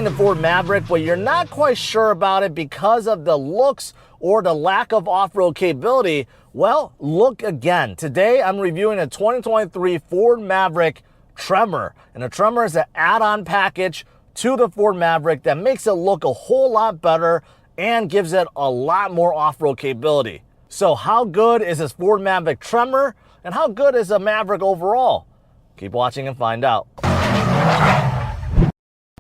buying the Ford Maverick, but you're not quite sure about it because of the looks or the lack of off-road capability, well, look again. Today, I'm reviewing a 2023 Ford Maverick Tremor. And the Tremor is an add-on package to the Ford Maverick that makes it look a whole lot better and gives it a lot more off-road capability. So how good is this Ford Maverick Tremor, and how good is the Maverick overall? Keep watching and find out.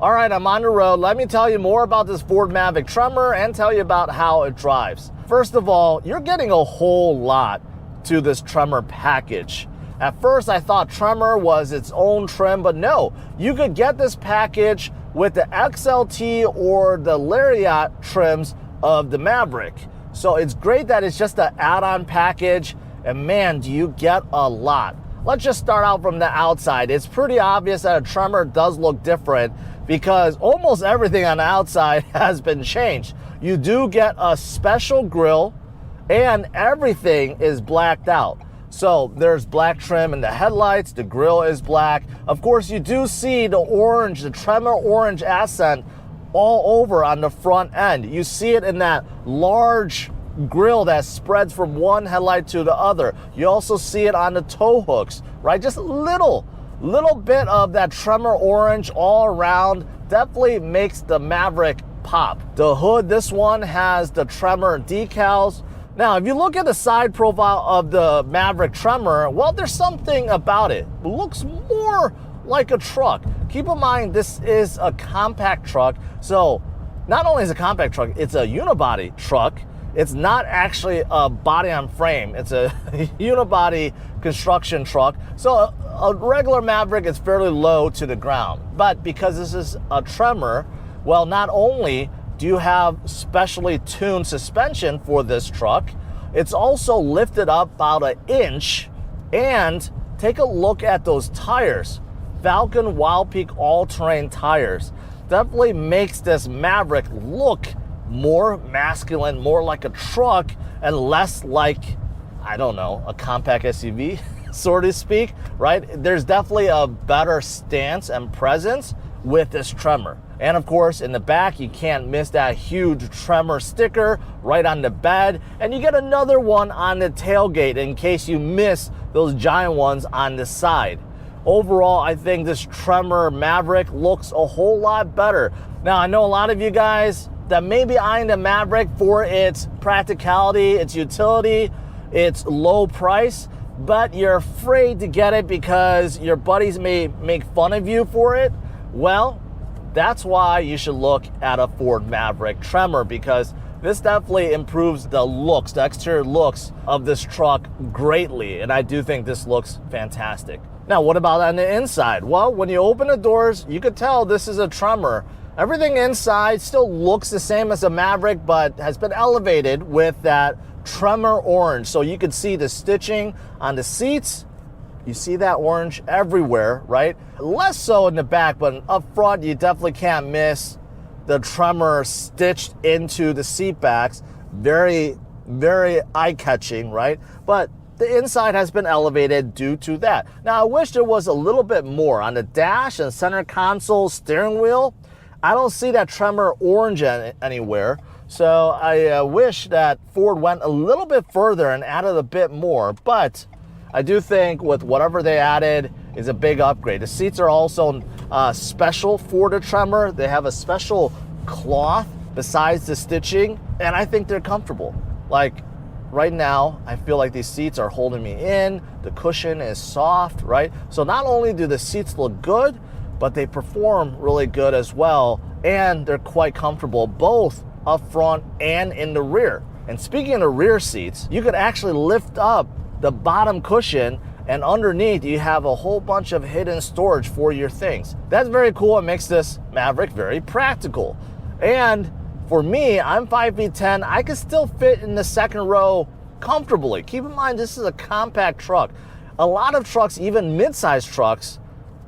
All right, I'm on the road. Let me tell you more about this Ford Maverick Tremor and tell you about how it drives. First of all, you're getting a whole lot to this Tremor package. At first, I thought Tremor was its own trim, but no, you could get this package with the XLT or the Lariat trims of the Maverick. So it's great that it's just an add-on package, and man, do you get a lot. Let's just start out from the outside. It's pretty obvious that a Tremor does look different because almost everything on the outside has been changed. You do get a special grille and everything is blacked out. So there's black trim in the headlights, the grille is black. Of course, you do see the orange, the Tremor orange accent all over on the front end. You see it in that large grille that spreads from one headlight to the other. You also see it on the tow hooks, right? Just a little bit of that Tremor orange all around definitely makes the Maverick pop. The hood, this one has the Tremor decals. Now, if you look at the side profile of the Maverick Tremor, well, there's something about it. It looks more like a truck. Keep in mind, this is a compact truck. So not only is it a compact truck, it's a unibody truck. It's not actually a body on frame. It's a unibody construction truck. So a regular Maverick is fairly low to the ground. But because this is a Tremor, well, not only do you have specially tuned suspension for this truck, it's also lifted up about an inch. And take a look at those tires. Falcon Wild Peak all-terrain tires. Definitely makes this Maverick look more masculine, more like a truck, and less like, I don't know, a compact SUV, so to speak, right? There's definitely a better stance and presence with this Tremor. And of course, in the back, you can't miss that huge Tremor sticker right on the bed. And you get another one on the tailgate in case you miss those giant ones on the side. Overall, I think this Tremor Maverick looks a whole lot better. Now, I know a lot of you guys that may be eyeing the Maverick for its practicality, its utility, its low price, but you're afraid to get it because your buddies may make fun of you for it. Well, that's why you should look at a Ford Maverick Tremor, because this definitely improves the looks, the exterior looks of this truck greatly. And I do think this looks fantastic. Now, what about on the inside? Well, when you open the doors, you could tell this is a Tremor. Everything inside still looks the same as a Maverick, but has been elevated with that Tremor orange. So you can see the stitching on the seats. You see that orange everywhere, right? Less so in the back, but up front, you definitely can't miss the Tremor stitched into the seat backs. Very, very eye-catching, right? But the inside has been elevated due to that. Now, I wish there was a little bit more on the dash and center console, steering wheel. I don't see that Tremor orange anywhere. So I wish that Ford went a little bit further and added a bit more. But I do think with whatever they added is a big upgrade. The seats are also special for the Tremor. They have a special cloth besides the stitching, and I think they're comfortable. Like right now, I feel like these seats are holding me in. The cushion is soft, right? So not only do the seats look good, but they perform really good as well, and they're quite comfortable both up front and in the rear. And speaking of the rear seats, you could actually lift up the bottom cushion, and underneath you have a whole bunch of hidden storage for your things. That's very cool. It makes this Maverick very practical. And for me, I'm 5'10". I can still fit in the second row comfortably. Keep in mind, this is a compact truck. A lot of trucks, even mid-sized trucks,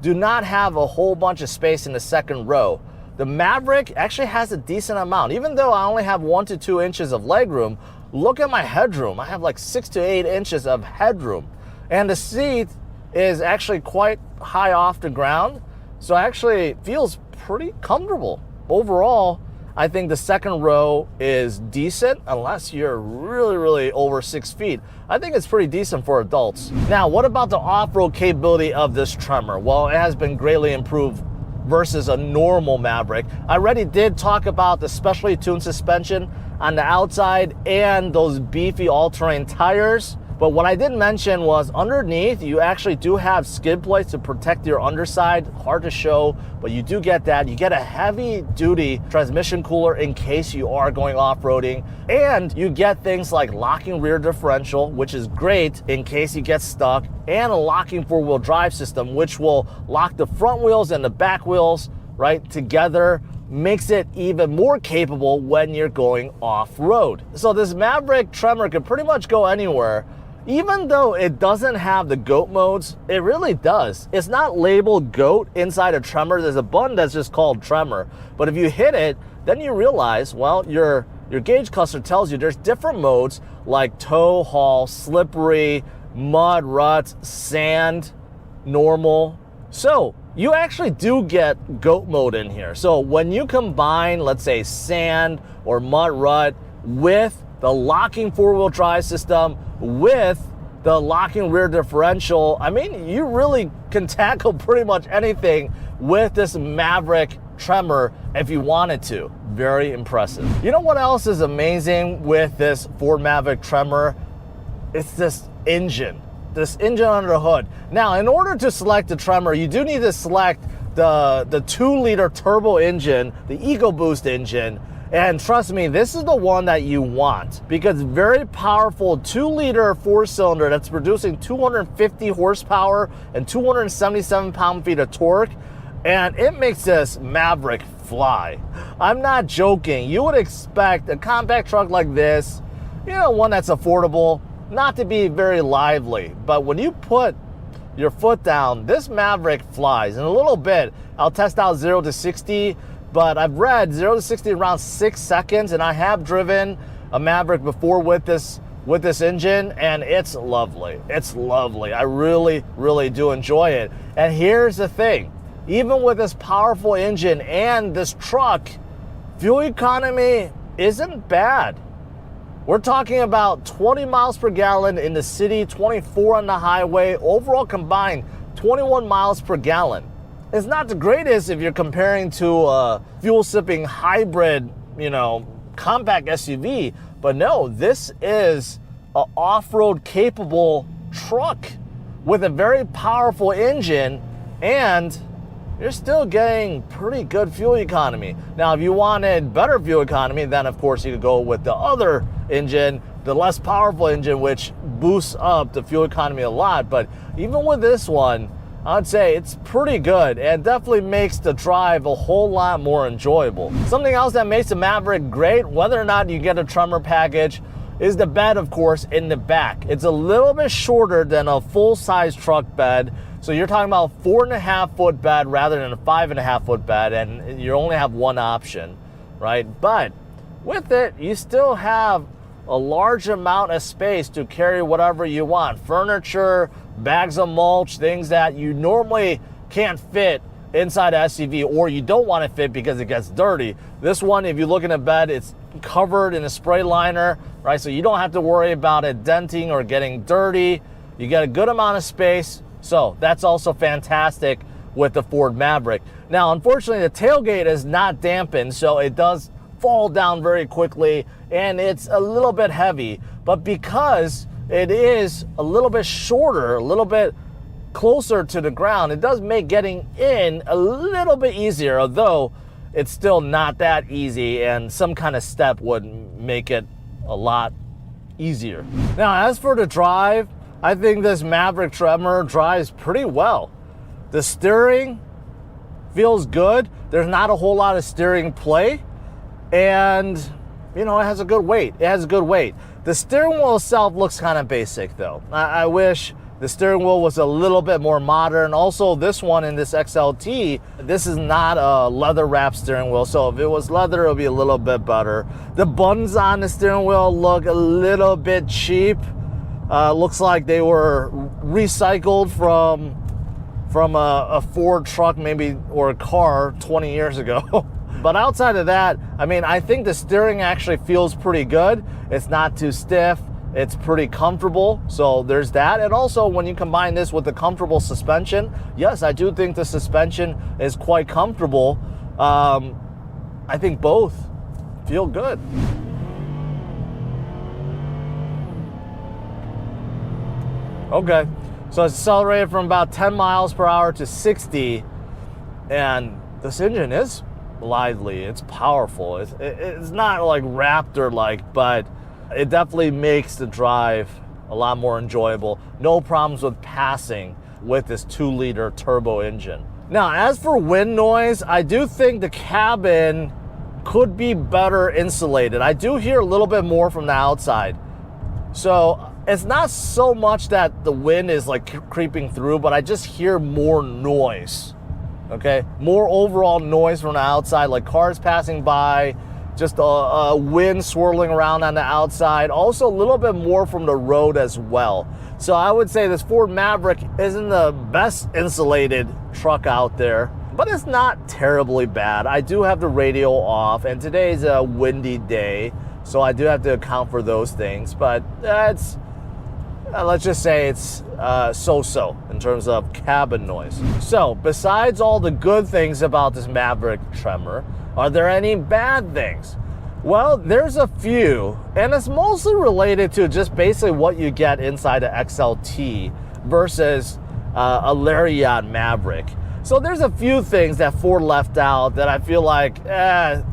do not have a whole bunch of space in the second row. The Maverick actually has a decent amount. Even though I only have 1 to 2 inches of legroom, look at my headroom. I have like 6 to 8 inches of headroom. And the seat is actually quite high off the ground. So actually it feels pretty comfortable overall, I think the second row is decent unless you're really over 6 feet. I think it's pretty decent for adults. Now, what about the off-road capability of this Tremor? Well, it has been greatly improved versus a normal Maverick. I already did talk about the specially tuned suspension on the outside and those beefy all-terrain tires. But what I didn't mention was underneath, you actually do have skid plates to protect your underside. Hard to show, but you do get that. You get a heavy-duty transmission cooler in case you are going off-roading. And you get things like locking rear differential, which is great in case you get stuck, and a locking four-wheel drive system, which will lock the front wheels and the back wheels right together. Makes it even more capable when you're going off-road. So this Maverick Tremor can pretty much go anywhere. Even though it doesn't have the GOAT modes, it really does. It's not labeled GOAT inside a Tremor. There's a button that's just called Tremor. But if you hit it, then you realize, well, your gauge cluster tells you there's different modes like tow, haul, slippery, mud, ruts, sand, normal. So you actually do get GOAT mode in here. So when you combine, let's say, sand or mud rut with the locking four-wheel drive system, with the locking rear differential, I mean, you really can tackle pretty much anything with this Maverick Tremor if you wanted to. Very impressive. You know what else is amazing with this Ford Maverick Tremor? It's this engine under the hood. Now, in order to select the Tremor, you do need to select the 2-liter turbo engine, the EcoBoost engine. And trust me, this is the one that you want because very powerful 2-liter 4-cylinder that's producing 250 horsepower and 277 pound-feet of torque. And it makes this Maverick fly. I'm not joking. You would expect a compact truck like this, you know, one that's affordable, not to be very lively. But when you put your foot down, this Maverick flies. In a little bit, I'll test out 0 to 60. But I've read 0 to 60 in around 6 seconds, and I have driven a Maverick before with this engine, and it's lovely. It's lovely. I really do enjoy it. And here's the thing. Even with this powerful engine and this truck, fuel economy isn't bad. We're talking about 20 miles per gallon in the city, 24 on the highway, overall combined 21 miles per gallon. It's not the greatest if you're comparing to a fuel-sipping hybrid, you know, compact SUV. But no, this is an off-road capable truck with a very powerful engine, and you're still getting pretty good fuel economy. Now, if you wanted better fuel economy, then of course you could go with the other engine, the less powerful engine, which boosts up the fuel economy a lot. But even with this one, I'd say it's pretty good and definitely makes the drive a whole lot more enjoyable. Something else that makes the Maverick great, whether or not you get a Tremor package, is the bed, of course, in the back. It's a little bit shorter than a full-size truck bed. So you're talking about a 4.5-foot bed rather than a 5.5-foot bed, and you only have one option, right? But with it, you still have a large amount of space to carry whatever you want. Furniture, bags of mulch, things that you normally can't fit inside an SUV, or you don't want to fit because it gets dirty. This one, if you look in the bed, it's covered in a spray liner, right? So you don't have to worry about it denting or getting dirty. You get a good amount of space. So that's also fantastic with the Ford Maverick. Now, unfortunately, the tailgate is not dampened, so it does fall down very quickly, and it's a little bit heavy. But because it is a little bit shorter, a little bit closer to the ground, it does make getting in a little bit easier, although it's still not that easy, and some kind of step would make it a lot easier. Now, as for the drive, I think this Maverick Tremor drives pretty well. The steering feels good. There's not a whole lot of steering play, and you know, it has a good weight. It has a good weight. The steering wheel itself looks kind of basic though. I wish the steering wheel was a little bit more modern. Also, this one in this XLT, this is not a leather wrap steering wheel. So if it was leather, it would be a little bit better. The buttons on the steering wheel look a little bit cheap. Looks like they were recycled from a Ford truck maybe, or a car 20 years ago. But outside of that, I mean, I think the steering actually feels pretty good. It's not too stiff. It's pretty comfortable, so there's that. And also, when you combine this with the comfortable suspension, yes, I do think the suspension is quite comfortable. I think both feel good. Okay, so it's accelerated from about 10 miles per hour to 60, and this engine is lively, it's powerful. It's not like Raptor-like, but it definitely makes the drive a lot more enjoyable. No problems with passing with this 2-liter turbo engine. Now, as for wind noise, I do think the cabin could be better insulated. I do hear a little bit more from the outside. So it's not so much that the wind is like creeping through, but I just hear more noise. Okay, more overall noise from the outside, like cars passing by, just a wind swirling around on the outside. Also a little bit more from the road as well. So I would say this Ford Maverick isn't the best insulated truck out there, but it's not terribly bad. I do have the radio off, and today's a windy day, so I do have to account for those things. But it's, let's just say it's so-so in terms of cabin noise. So besides all the good things about this Maverick Tremor, are there any bad things? Well, there's a few, and it's mostly related to just basically what you get inside an XLT versus a Lariat Maverick. So there's a few things that Ford left out that I feel like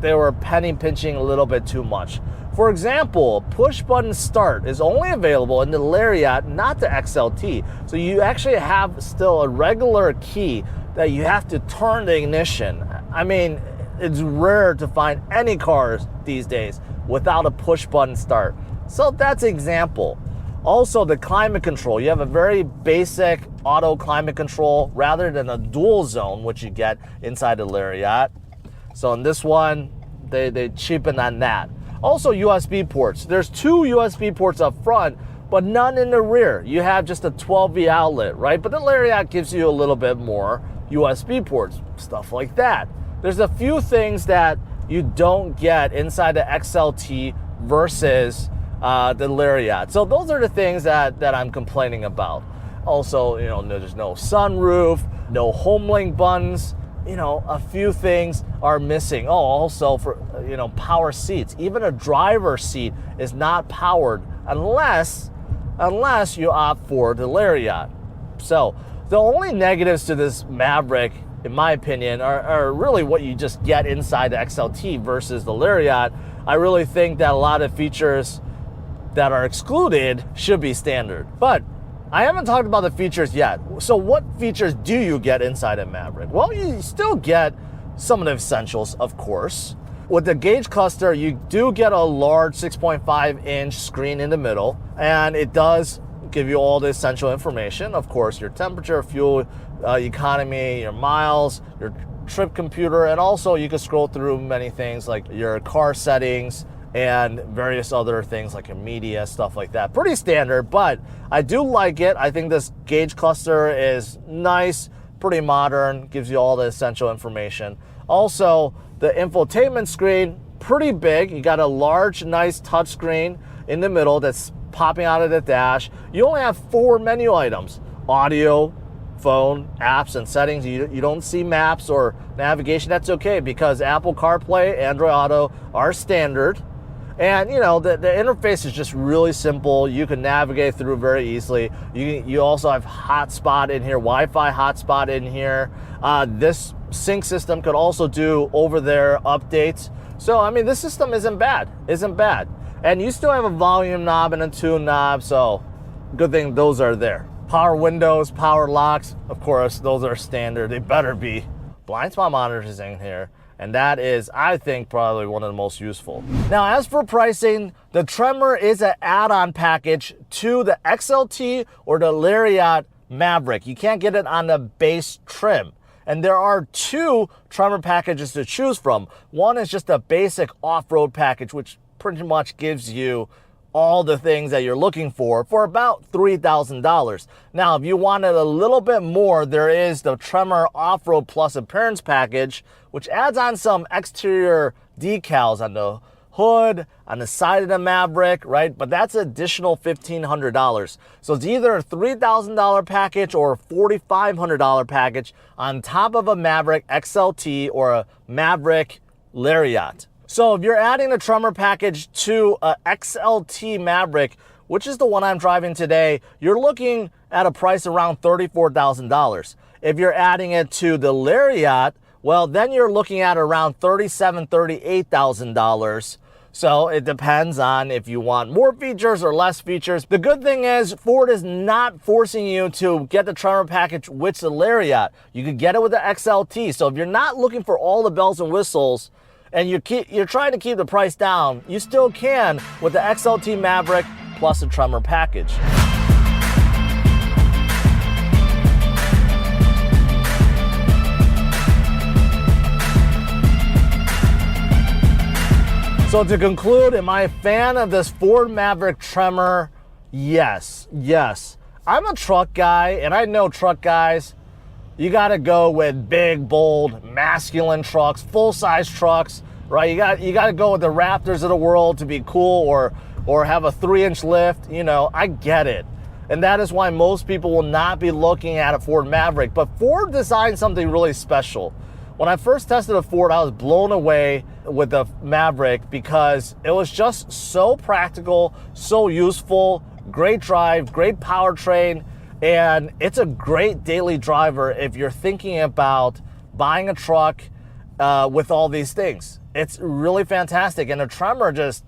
they were penny pinching a little bit too much. For example, push button start is only available in the Lariat, not the XLT. So you actually have still a regular key that you have to turn the ignition. I mean, it's rare to find any cars these days without a push button start. So that's an example. Also, the climate control. You have a very basic auto climate control rather than a dual zone, which you get inside the Lariat. So in this one, they cheapen on that. Also, USB ports. There's 2 USB ports up front, but none in the rear. You have just a 12V outlet, right? But the Lariat gives you a little bit more USB ports, stuff like that. There's a few things that you don't get inside the XLT versus the Lariat. So those are the things that I'm complaining about. Also, you know, there's no sunroof, no HomeLink buttons. You know, a few things are missing. Oh, also for, you know, power seats. Even a driver's seat is not powered unless you opt for the Lariat. So the only negatives to this Maverick, in my opinion, are really what you just get inside the XLT versus the Lariat. I really think that a lot of features that are excluded should be standard. But I haven't talked about the features yet. So what features do you get inside a Maverick? Well, you still get some of the essentials, of course. With the gauge cluster, you do get a large 6.5-inch screen in the middle, and it does give you all the essential information. Of course, your temperature, fuel economy, your miles, your trip computer, and also you can scroll through many things like your car settings and various other things like your media, stuff like that. Pretty standard, but I do like it. I think this gauge cluster is nice, pretty modern, gives you all the essential information. Also, the infotainment screen, pretty big. You got a large, nice touch screen in the middle that's popping out of the dash. You only have 4 menu items: audio, phone, apps, and settings. You don't see maps or navigation. That's okay, because Apple CarPlay, Android Auto are standard. And you know, the interface is just really simple. You can navigate through very easily. You also have hotspot in here, Wi-Fi hotspot in here. This sync system could also do over-there updates. So I mean, this system isn't bad. And you still have a volume knob and a tune knob, so good thing those are there. Power windows, power locks, of course, those are standard. They better be. Blind spot monitors in here, and that is, I think, probably one of the most useful. Now, as for pricing, the Tremor is an add-on package to the XLT or the Lariat Maverick. You can't get it on the base trim. And there are 2 Tremor packages to choose from. One is just a basic off-road package, which pretty much gives you all the things that you're looking for about $3,000. Now, if you wanted a little bit more, there is the Tremor Off Road Plus Appearance Package, which adds on some exterior decals on the hood, on the side of the Maverick, right? But that's additional $1,500. So it's either a $3,000 package or a $4,500 package on top of a Maverick XLT or a Maverick Lariat. So if you're adding a Tremor package to a XLT Maverick, which is the one I'm driving today, you're looking at a price around $34,000. If you're adding it to the Lariat, well, then you're looking at around $37,000, $38,000. So it depends on if you want more features or less features. The good thing is Ford is not forcing you to get the Tremor package with the Lariat. You could get it with the XLT. So if you're not looking for all the bells and whistles and you're trying to keep the price down, you still can with the XLT Maverick plus the Tremor package. So to conclude, am I a fan of this Ford Maverick Tremor? Yes. I'm a truck guy, and I know truck guys, you gotta go with big, bold, masculine trucks, full-size trucks, right? You gotta go with the Raptors of the world to be cool, or have a 3-inch lift. You know, I get it. And that is why most people will not be looking at a Ford Maverick. But Ford designed something really special. When I first tested a Ford, I was blown away with the Maverick because it was just so practical, so useful, great drive, great powertrain, and it's a great daily driver if you're thinking about buying a truck with all these things. It's really fantastic, and the Tremor just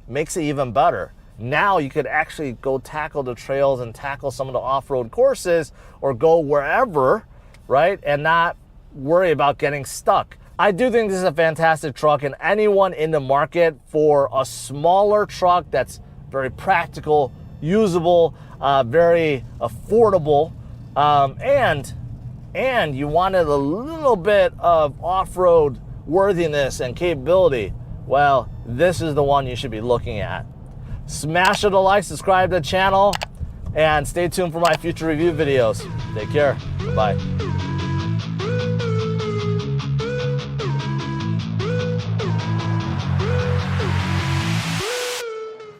makes it even better. Now you could actually go tackle the trails and tackle some of the off-road courses or go wherever, right, and not worry about getting stuck. I do think this is a fantastic truck, and anyone in the market for a smaller truck that's very practical, usable, very affordable, and you wanted a little bit of off-road worthiness and capability, well, this is the one you should be looking at. Smash it a like, subscribe to the channel, and stay tuned for my future review videos. Take care. Bye.